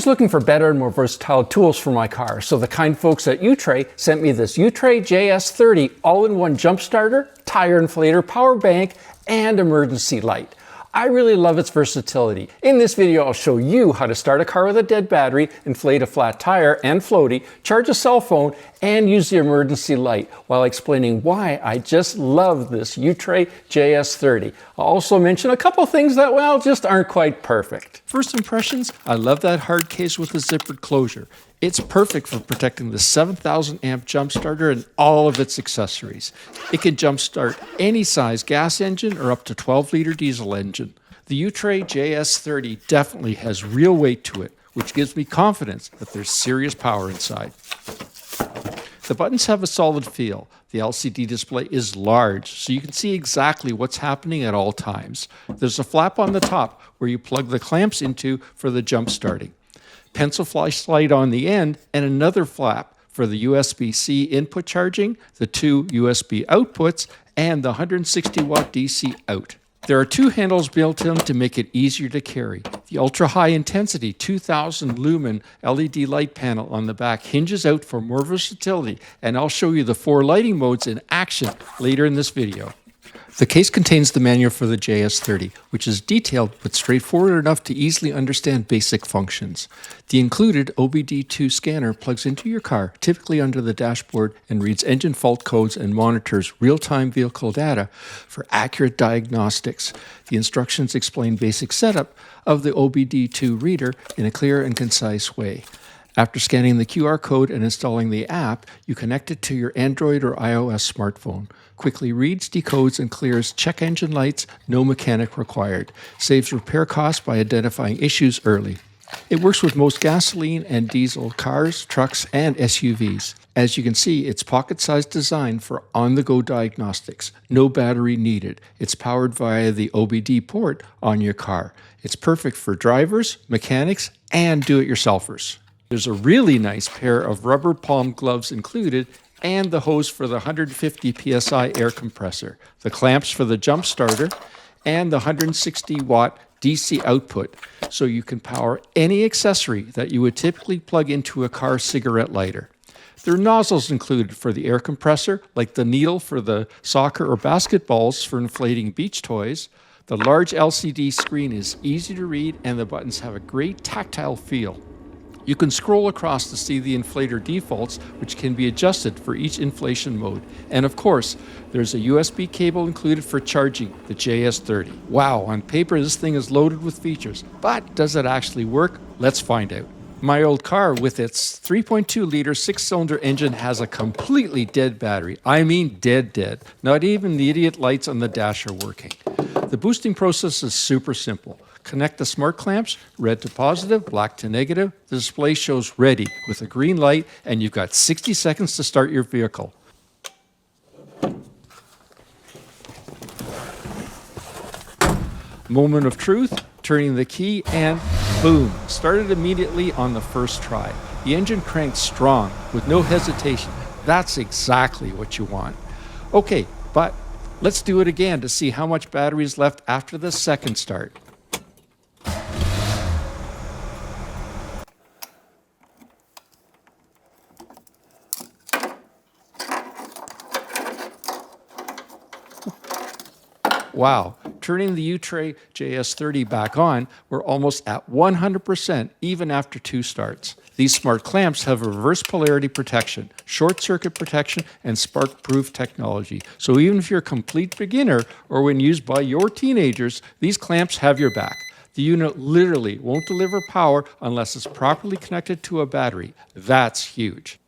always looking for better and more versatile tools for my car, so the kind folks at UTRAI sent me this UTRAI JS-30 all-in-one jump starter, tire inflator, power bank, and emergency light. I really love its versatility. In this video, I'll show you how to start a car with a dead battery, inflate a flat tire and floaty, charge a cell phone, and use the emergency light, while explaining why I just love this UTRAI JS-30. I'll also mention a couple things that, well, just aren't quite perfect. First impressions, I love that hard case with the zippered closure. It's perfect for protecting the 7,000 amp jump starter and all of its accessories. It can jump start any size gas engine or up to 12-liter diesel engine. The UTRAI JS-30 definitely has real weight to it, which gives me confidence that there's serious power inside. The buttons have a solid feel. The LCD display is large, so you can see exactly what's happening at all times. There's a flap on the top where you plug the clamps into for the jump starting. Pencil flashlight on the end, and another flap for the USB-C input charging, the two USB outputs, and the 160 watt DC out. There are two handles built in to make it easier to carry. The ultra-high intensity 2000 Lumen LED light panel on the back hinges out for more versatility, and I'll show you the 4 lighting modes in action later in this video. The case contains the manual for the JS-30, which is detailed but straightforward enough to easily understand basic functions. The included OBD2 scanner plugs into your car, typically under the dashboard, and reads engine fault codes and monitors real-time vehicle data for accurate diagnostics. The instructions explain basic setup of the OBD2 reader in a clear and concise way. After scanning the QR code and installing the app, you connect it to your Android or iOS smartphone. Quickly reads, decodes, and clears check engine lights, no mechanic required. Saves repair costs by identifying issues early. It works with most gasoline and diesel cars, trucks, and SUVs. As you can see, it's pocket-sized design for on-the-go diagnostics. No battery needed. It's powered via the OBD port on your car. It's perfect for drivers, mechanics, and do-it-yourselfers. There's a really nice pair of rubber palm gloves included, and the hose for the 150 psi air compressor, the clamps for the jump starter, and the 160 watt DC output, so you can power any accessory that you would typically plug into a car cigarette lighter. There are nozzles included for the air compressor, like the needle for the soccer or basketballs for inflating beach toys. The large LCD screen is easy to read, and the buttons have a great tactile feel. You can scroll across to see the inflator defaults, which can be adjusted for each inflation mode. And of course, there's a USB cable included for charging the JS-30. Wow, on paper this thing is loaded with features, but does it actually work? Let's find out. My old car with its 3.2-liter 6-cylinder engine has a completely dead battery. I mean dead. Not even the idiot lights on the dash are working. The boosting process is super simple. Connect the smart clamps, red to positive, black to negative. The display shows ready with a green light, and you've got 60 seconds to start your vehicle. Moment of truth, turning the key, and boom, started immediately on the first try. The engine cranked strong with no hesitation. That's exactly what you want. Okay, but let's do it again to see how much battery is left after the second start. Wow, turning the UTRAI JS-30 back on, we're almost at 100% even after 2 starts. These smart clamps have reverse polarity protection, short circuit protection, and spark-proof technology. So even if you're a complete beginner or when used by your teenagers, these clamps have your back. The unit literally won't deliver power unless it's properly connected to a battery. That's huge.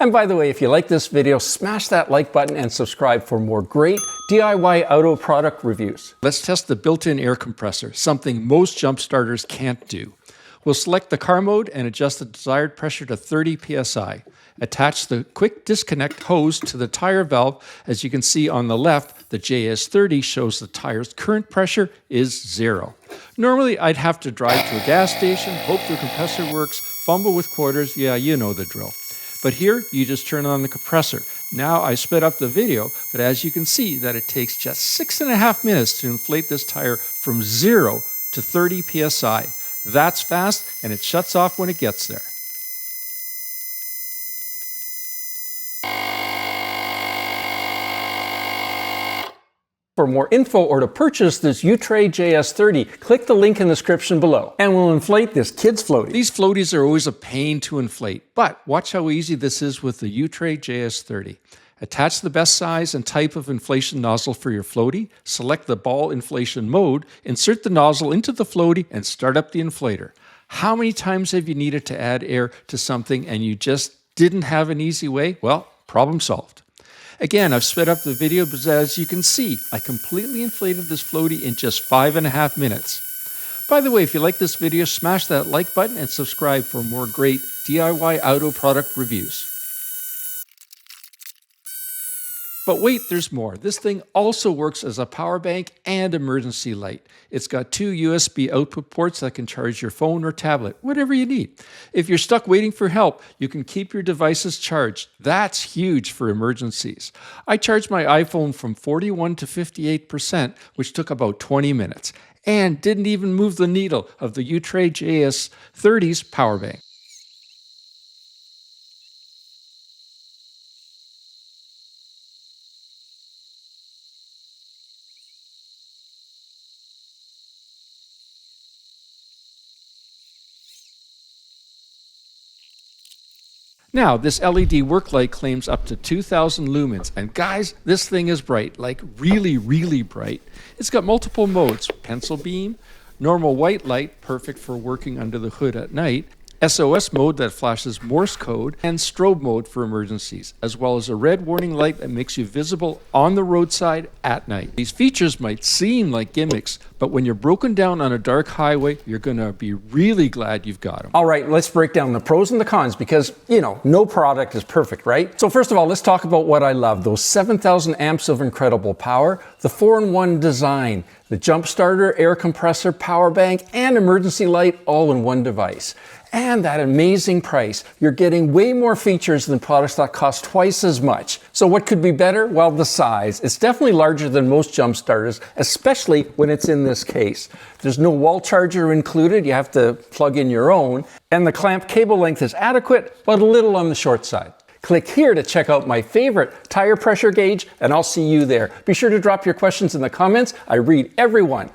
And by the way, if you like this video, smash that like button and subscribe for more great DIY auto product reviews. Let's test the built-in air compressor, something most jump starters can't do. We'll select the car mode and adjust the desired pressure to 30 psi. Attach the quick disconnect hose to the tire valve. As you can see on the left, the JS-30 shows the tire's current pressure is 0. Normally, I'd have to drive to a gas station, hope the compressor works, fumble with quarters, yeah, you know the drill. But here, you just turn on the compressor. Now I sped up the video, but as you can see that it takes just 6.5 minutes to inflate this tire from 0 to 30 psi. That's fast, and it shuts off when it gets there. For more info or to purchase this UTRAI JS-30, click the link in the description below, and we'll inflate this kid's floaty. These floaties are always a pain to inflate, but watch how easy this is with the UTRAI JS-30. Attach the best size and type of inflation nozzle for your floaty, select the ball inflation mode, insert the nozzle into the floaty, and start up the inflator. How many times have you needed to add air to something and you just didn't have an easy way? Well, problem solved. Again, I've sped up the video, but as you can see, I completely inflated this floaty in just 5.5 minutes. By the way, if you like this video, smash that like button and subscribe for more great DIY auto product reviews. But wait, there's more. This thing also works as a power bank and emergency light. It's got 2 USB output ports that can charge your phone or tablet, whatever you need. If you're stuck waiting for help, you can keep your devices charged. That's huge for emergencies. I charged my iPhone from 41 to 58%, which took about 20 minutes, and didn't even move the needle of the UTRAI JS-30's power bank. Now, this LED work light claims up to 2,000 lumens, and guys, this thing is bright, like really, really bright. It's got multiple modes: pencil beam, normal white light, perfect for working under the hood at night, SOS mode that flashes Morse code, and strobe mode for emergencies, as well as a red warning light that makes you visible on the roadside at night. These features might seem like gimmicks, but when you're broken down on a dark highway, you're going to be really glad you've got them. All right, let's break down the pros and the cons because, no product is perfect, right? So first of all, let's talk about what I love. Those 7,000 amps of incredible power, the 4-in-1 design, the jump starter, air compressor, power bank, and emergency light all in one device. And that amazing price. You're getting way more features than products that cost twice as much. So what could be better? Well, the size. It's definitely larger than most jump starters, especially when it's in this case. There's no wall charger included. You have to plug in your own. And the clamp cable length is adequate, but a little on the short side. Click here to check out my favorite tire pressure gauge, and I'll see you there. Be sure to drop your questions in the comments. I read everyone.